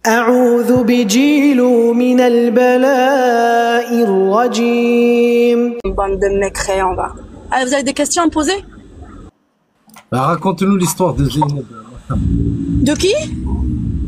أعوذ بجيل من البلاء الرجيم. Bande de mécréants, va. Allez, vous avez des questions à me poser? Bah, raconte-nous l'histoire de Zaynab. De qui?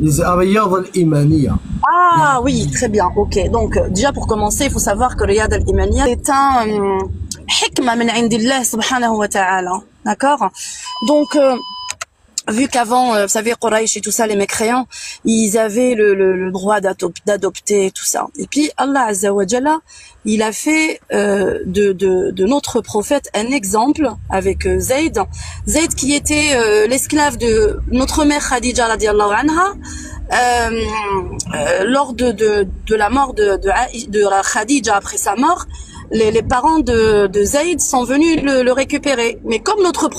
Les Riyad al-Imaniya. Ah oui, très bien, ok. Donc, déjà pour commencer, il faut savoir que Riyad al-Imaniya est un hikma min indillah subhanahu wa ta'ala. D'accord? Donc, vu qu'avant, vous savez, Quraysh et tout ça, les mécréants, ils avaient le droit d'adopter tout ça. Et puis, Allah Azza wa Jalla, il a fait de notre prophète un exemple avec Zayd. Zayd qui était l'esclave de notre mère Khadija radiallahu anha. Lors de la mort de Khadija après sa mort, les parents de Zayd sont venus le récupérer. Mais comme notre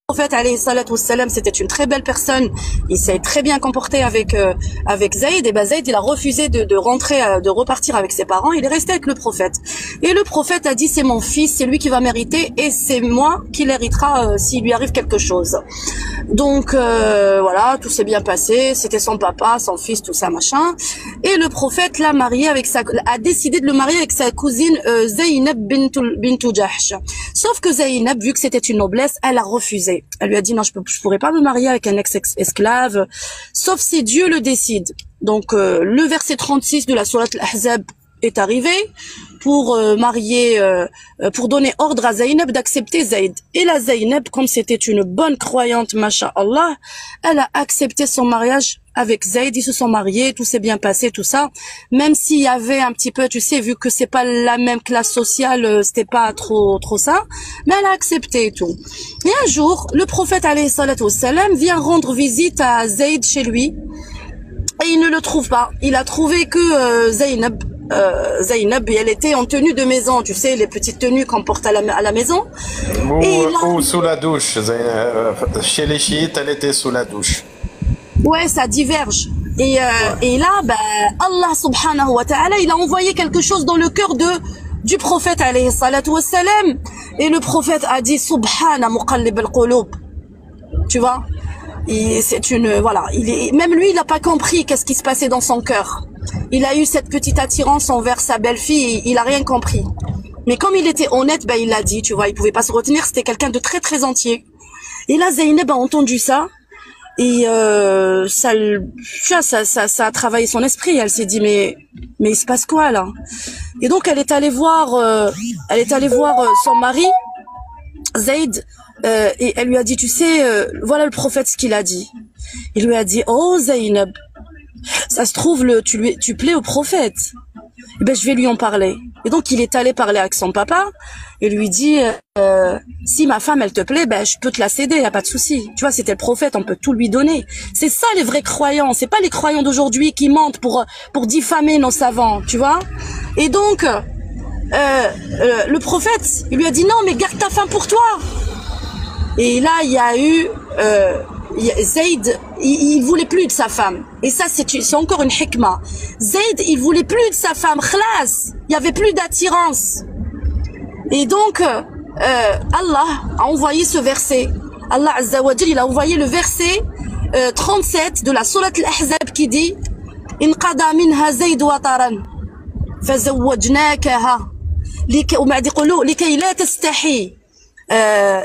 prophète alayhi salatu wassalam, c'était une très belle personne, il s'est très bien comporté avec Zayd, et ben Zayd il a refusé de rentrer, de repartir avec ses parents, il est resté avec le prophète. Et le prophète a dit c'est mon fils, c'est lui qui va mériter et c'est moi qui l'héritera s'il lui arrive quelque chose. Donc voilà, tout s'est bien passé, c'était son papa, son fils, tout ça machin. Et le prophète l'a marié a décidé de le marier avec sa cousine Zaynab bintou Jahsh. Sauf que Zaynab, vu que c'était une noblesse, elle a refusé. Elle lui a dit non, je pourrais pas me marier avec un ex-esclave, sauf si Dieu le décide. Donc le verset 36 de la sourate Al-Ahzab est arrivé pour pour donner ordre à Zaynab d'accepter Zayd. Et la Zaynab, comme c'était une bonne croyante, masha'Allah, elle a accepté son mariage avec Zayd, ils se sont mariés, tout s'est bien passé, tout ça. Même s'il y avait un petit peu, tu sais, vu que c'est pas la même classe sociale, c'était pas trop ça, mais elle a accepté et tout. Et un jour, le prophète alayhi salatu wassalam vient rendre visite à Zayd chez lui, et il ne le trouve pas. Il a trouvé que Zaynab, elle était en tenue de maison, tu sais, les petites tenues qu'on porte à la maison. Ou sous la douche. Chez les chiites, elle était sous la douche. Ouais, ça diverge. Et là, Allah subhanahu wa ta'ala, il a envoyé quelque chose dans le cœur du prophète alayhi salatu wassalam. Et le prophète a dit Subhana muqallib al-qulub. Tu vois? C'est voilà. Même lui, il n'a pas compris qu'est-ce qui se passait dans son cœur. Il a eu cette petite attirance envers sa belle-fille, il a rien compris. Mais comme il était honnête, il l'a dit, tu vois, il pouvait pas se retenir, c'était quelqu'un de très très entier. Et là, Zaynab a entendu ça. Et ça a travaillé son esprit. Elle s'est dit mais il se passe quoi là? Et donc elle est allée voir son mari Zayd et elle lui a dit tu sais voilà le prophète ce qu'il a dit. Il lui a dit oh Zaynab, ça se trouve tu plais au prophète. Et ben je vais lui en parler. Et donc il est allé parler avec son papa et lui dit si ma femme elle te plaît, je peux te la céder, y a pas de souci. Tu vois, c'était le prophète, on peut tout lui donner. C'est ça les vrais croyants, c'est pas les croyants d'aujourd'hui qui mentent pour diffamer nos savants, tu vois. Et donc le prophète, il lui a dit non mais garde ta femme pour toi. Et là il y a eu Zayd, il voulait plus de sa femme. Et ça, c'est encore une hikma. Zayd, il voulait plus de sa femme. Khlas. Il y avait plus d'attirance. Et donc, Allah a envoyé ce verset. Allah Azza wa Jalla, il a envoyé le verset 37 de la sourate Al-Ahzab qui dit Inqada minha Zayd wa taran fazawwajnakaha likay la tastahi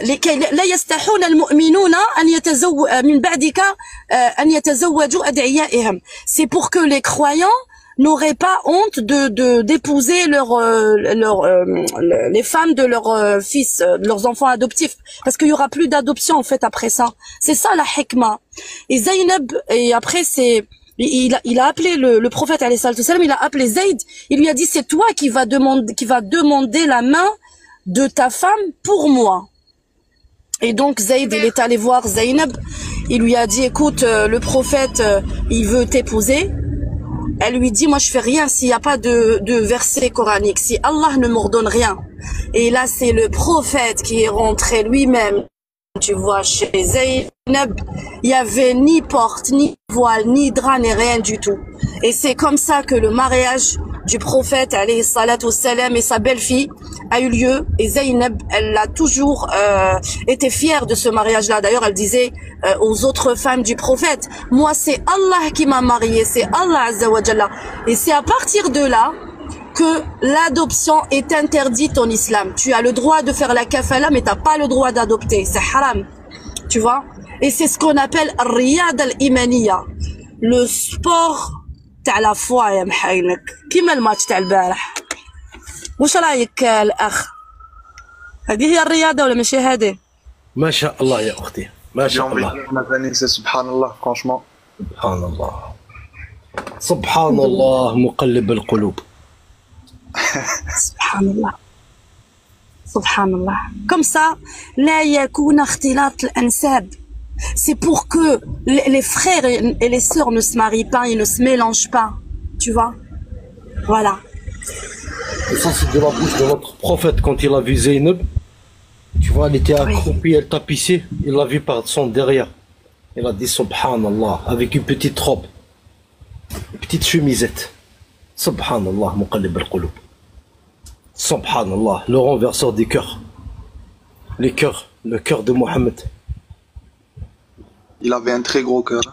لكي لا يستحون المؤمنون من بعدك أن يتزوجوا أدعيائهم. C'est pour que les croyants n'auraient pas honte d'épouser les femmes de leurs fils, de leurs enfants adoptifs, parce qu'il y aura plus d'adoption en fait après ça. C'est ça la hikma. Et Zaynab, et après il a appelé le prophète alayhi salatu wassalam, il a appelé Zayd, il lui a dit c'est toi qui va demander la main de ta femme pour moi. Et donc Zayd, il est allé voir Zaynab, il lui a dit écoute, le prophète il veut t'épouser. Elle lui dit moi je fais rien s'il n'y a pas de verset coranique, si Allah ne m'ordonne rien. Et là c'est le prophète qui est rentré lui-même, tu vois, chez Zaynab, il y avait ni porte, ni voile, ni drap, ni rien du tout. Et c'est comme ça que le mariage du prophète alayhi salatu wassalam et sa belle-fille a eu lieu. Et Zaynab, elle a toujours été fière de ce mariage-là. D'ailleurs, elle disait aux autres femmes du prophète, moi c'est Allah qui m'a mariée, c'est Allah Azza wa Jalla. Et c'est à partir de là que l'adoption est interdite en islam. Tu as le droit de faire la kafala, mais t'as pas le droit d'adopter. C'est haram. Tu vois? Et c'est ce qu'on appelle riyad al-imaniya. Le sport تاع la foi يا محاينك. كيما الماتش تاع البارح. واش رايك الاخ؟ هذه هي الرياضة ولا ماشي هذه؟ ما شاء الله يا اختي ما شاء الله. C'est subhanallah, franchement. سبحان الله سبحان الله مقلب القلوب. سبحان الله سبحان الله. Comme ça لا يكون اختلاط الأنساب. C'est pour que les frères et les sœurs ne se marient pas, ils ne se mélangent pas. Tu vois? Voilà. Et ça, c'est de la bouche de notre prophète quand il a vu Zaynab. Tu vois, elle était accroupie, elle tapissait. Il l'a vu par son derrière. Il a dit Subhanallah, avec une petite robe, une petite chemisette. Subhanallah, muqallib al-qulub. Subhanallah, le renverseur des cœurs. Les cœurs, le cœur de Mohammed. Il avait un très gros cœur.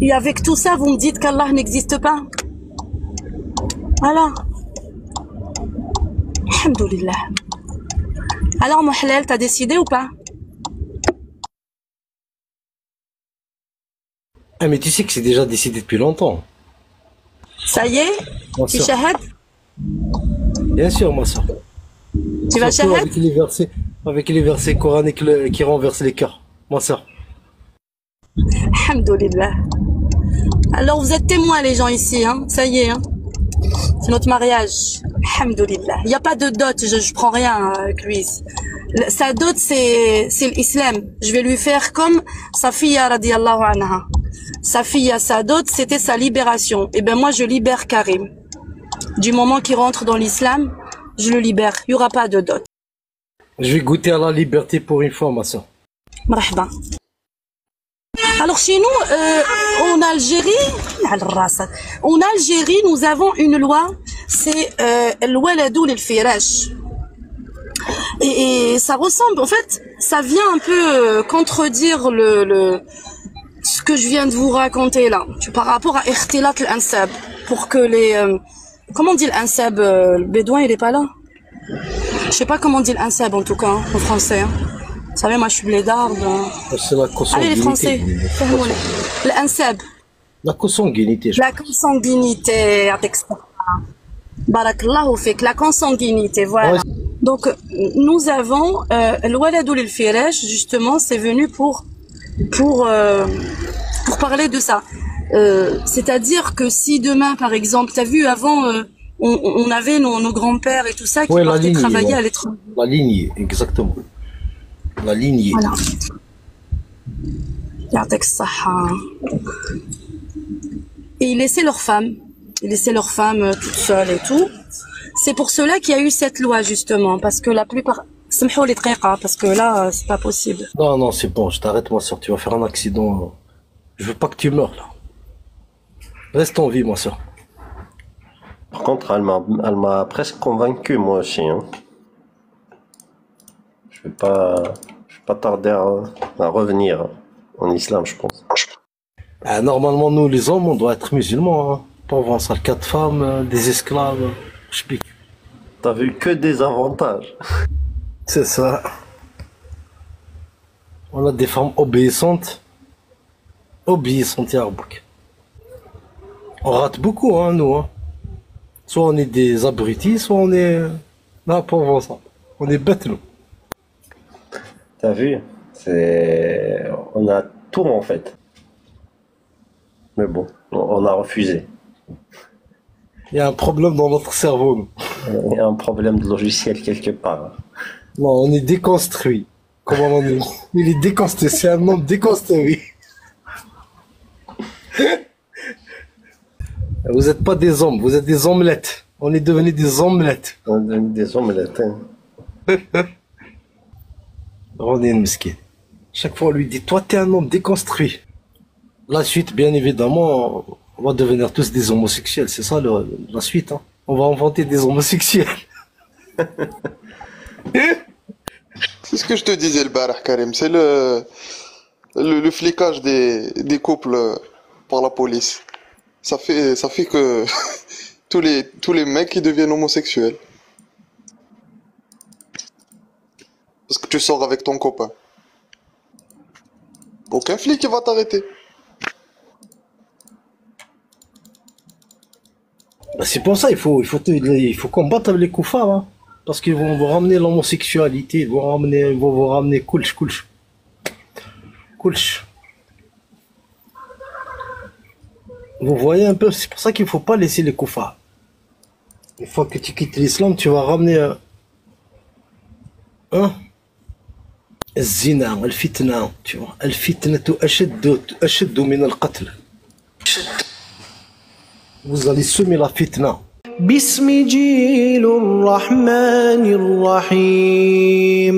Et avec tout ça, vous me dites qu'Allah n'existe pas? Voilà. Alhamdulillah. Alors, mon halal, t'as décidé ou pas? Ah, mais tu sais que c'est déjà décidé depuis longtemps. Ça y est? Bien Tu sûr. shahad? Bien sûr, ma soeur. Tu vas Surtout shahad? avec les versets coraniques qui renversent les cœurs, ma soeur. Alhamdulillah. Alors, vous êtes témoins, les gens ici, hein? Ça y est, hein? C'est notre mariage. Alhamdulillah. Il n'y a pas de dot, je prends rien avec lui. Sa dot, c'est l'islam. Je vais lui faire comme Safiya radiallahu anha. Safiya, sa dot, c'était sa libération. Et ben moi, je libère Karim. Du moment qu'il rentre dans l'islam, je le libère. Il n'y aura pas de dot. Je vais goûter à la liberté pour une fois, ma soeur. Marhaba. Alors chez nous, en Algérie, nous avons une loi, c'est الولد للفراش. Et ça ressemble, en fait, ça vient un peu contredire ce que je viens de vous raconter là, par rapport à ikhtilat al-ansab, pour que les comment on dit l'ansab, le bédouin il est pas là. Je sais pas comment on dit l'ansab en tout cas hein, en français. Hein. Vous savez, moi je suis blédarde. C'est la consanguinité. Allez les Français, l'ansab. La consanguinité. La consanguinité, barakallahu fik, la consanguinité, voilà. Donc nous avons le waladou lil firaj, justement, c'est venu pour parler de ça. C'est-à-dire que si demain, par exemple, t'as vu avant, on avait nos grands-pères et tout ça qui partaient travailler à l'étranger. La lignée, exactement. La lignée. Voilà. Yardak saha. Et ils laissaient leurs femmes. Ils laissaient leurs femmes toutes seules et tout. C'est pour cela qu'il y a eu cette loi, justement. Parce que la plupart... Parce que là, c'est pas possible. Non, non, c'est bon, je t'arrête, ma soeur. Tu vas faire un accident. Je veux pas que tu meurs, là. Reste en vie, ma soeur. Par contre, elle m'a presque convaincu, moi aussi. Hein. Je vais pas tarder à revenir en islam, je pense. Normalement, nous, les hommes, on doit être musulmans. Hein. Pas voir ça, 4 femmes, des esclaves. Je pique. T'as vu que des avantages. C'est ça. On a des femmes obéissantes. Obéissantes, Yarbouk. On rate beaucoup, hein, nous. Hein. Soit on est des abrutis, soit on est... Non, pas voir ça. On est bêtes, nous. T'as vu? On a tout, en fait. Mais bon, on a refusé. Il y a un problème dans notre cerveau, nous. Il y a un problème de logiciel quelque part. Non, on est déconstruit. Comment on est? Il est déconstruit, c'est un homme déconstruit. Vous n'êtes pas des hommes, vous êtes des omelettes. On est devenus des omelettes. On est devenus des omelettes. Hein. On est une mesquine. Chaque fois, on lui dit, toi, t'es un homme déconstruit. La suite, bien évidemment, On va devenir tous des homosexuels, c'est ça la suite. Hein. On va inventer des homosexuels. C'est ce que je te disais le barah, Karim. C'est le flicage des couples par la police. Ça fait que tous les mecs ils deviennent homosexuels. Parce que tu sors avec ton copain. Aucun flic qui va t'arrêter. Bah, c'est pour ça il faut combattre les koufars, hein. Parce qu'ils vont vous ramener l'homosexualité, ils vont vous ramener kulch. Vous voyez un peu, c'est pour ça qu'il faut pas laisser les koufars. Une fois que tu quittes l'islam, tu vas ramener الزنا الفتنة tu vois الفتنة أشد من القتل. Vous allez semer la fitna. بسم جيل الرحمن الرحيم